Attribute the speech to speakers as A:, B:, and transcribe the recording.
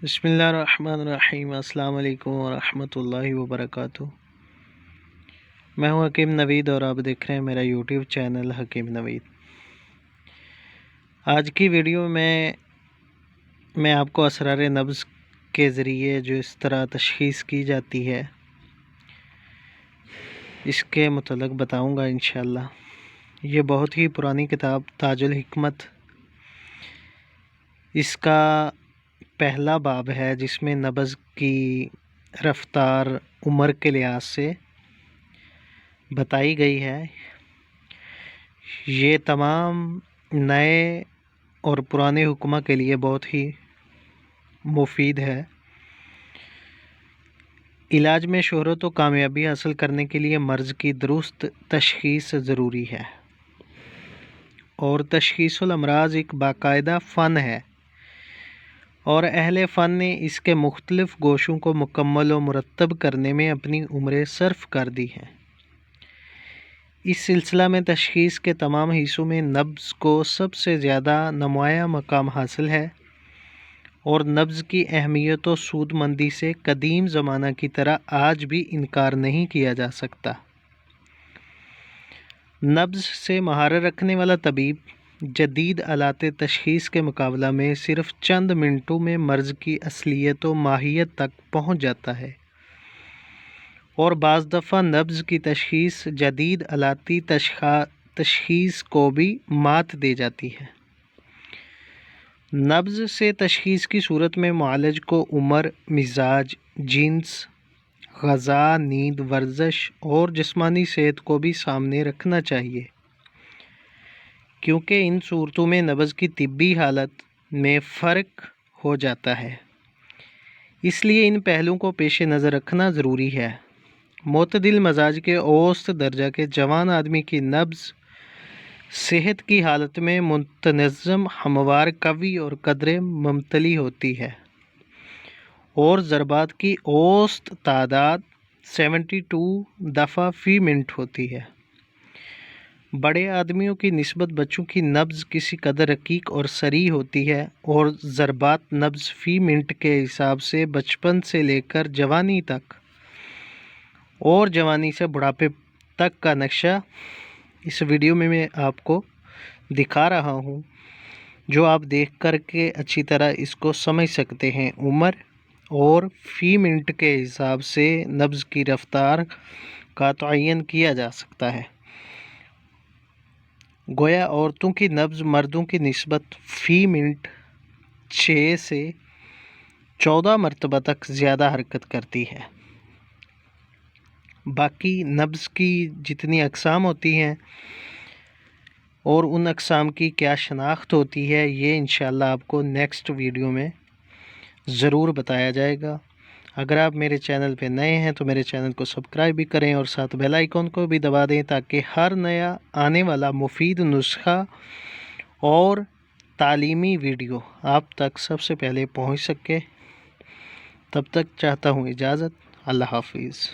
A: بسم اللہ الرحمن الرحیم۔ السلام علیکم ورحمۃ اللہ وبرکاتہ۔ میں ہوں حکیم نوید اور آپ دیکھ رہے ہیں میرا یوٹیوب چینل حکیم نوید۔ آج کی ویڈیو میں آپ کو اسرار نبض کے ذریعے جو اس طرح تشخیص کی جاتی ہے اس کے متعلق بتاؤں گا انشاءاللہ۔ یہ بہت ہی پرانی کتاب تاج الحکمت، اس کا پہلا باب ہے جس میں نبض کی رفتار عمر کے لحاظ سے بتائی گئی ہے۔ یہ تمام نئے اور پرانے حکمہ کے لیے بہت ہی مفید ہے۔ علاج میں شہرت و کامیابی حاصل کرنے کے لیے مرض کی درست تشخیص ضروری ہے، اور تشخیص الامراض ایک باقاعدہ فن ہے، اور اہل فن نے اس کے مختلف گوشوں کو مکمل و مرتب کرنے میں اپنی عمریں صرف کر دی ہیں۔ اس سلسلہ میں تشخیص کے تمام حصوں میں نبض کو سب سے زیادہ نمایاں مقام حاصل ہے، اور نبض کی اہمیت و سود مندی سے قدیم زمانہ کی طرح آج بھی انکار نہیں کیا جا سکتا۔ نبض سے مہارت رکھنے والا طبیب جدید آلات تشخیص کے مقابلہ میں صرف چند منٹوں میں مرض کی اصلیت و ماہیت تک پہنچ جاتا ہے، اور بعض دفعہ نبض کی تشخیص جدید آلاتی تشخیص کو بھی مات دے جاتی ہے۔ نبض سے تشخیص کی صورت میں معالج کو عمر، مزاج، جنس، غذا، نیند، ورزش اور جسمانی صحت کو بھی سامنے رکھنا چاہیے، کیونکہ ان صورتوں میں نبض کی طبی حالت میں فرق ہو جاتا ہے، اس لیے ان پہلوؤں کو پیش نظر رکھنا ضروری ہے۔ معتدل مزاج کے اوسط درجہ کے جوان آدمی کی نبض صحت کی حالت میں منتظم، ہموار، قوی اور قدرے ممتلی ہوتی ہے، اور ضربات کی اوسط تعداد 72 دفعہ فی منٹ ہوتی ہے۔ بڑے آدمیوں کی نسبت بچوں کی نبض کسی قدر رقیق اور سریع ہوتی ہے، اور ضربات نبض فی منٹ کے حساب سے بچپن سے لے کر جوانی تک اور جوانی سے بڑھاپے تک کا نقشہ اس ویڈیو میں آپ کو دکھا رہا ہوں، جو آپ دیکھ کر کے اچھی طرح اس کو سمجھ سکتے ہیں۔ عمر اور فی منٹ کے حساب سے نبض کی رفتار کا تعین کیا جا سکتا ہے۔ گویا عورتوں کی نبض مردوں کی نسبت فی منٹ 6 سے 14 مرتبہ تک زیادہ حرکت کرتی ہے۔ باقی نبض کی جتنی اقسام ہوتی ہیں اور ان اقسام کی کیا شناخت ہوتی ہے، یہ انشاءاللہ آپ کو نیکسٹ ویڈیو میں ضرور بتایا جائے گا۔ اگر آپ میرے چینل پہ نئے ہیں تو میرے چینل کو سبسکرائب بھی کریں، اور ساتھ بیل آئیکن کو بھی دبا دیں تاکہ ہر نیا آنے والا مفید نسخہ اور تعلیمی ویڈیو آپ تک سب سے پہلے پہنچ سکے۔ تب تک چاہتا ہوں اجازت۔ اللہ حافظ۔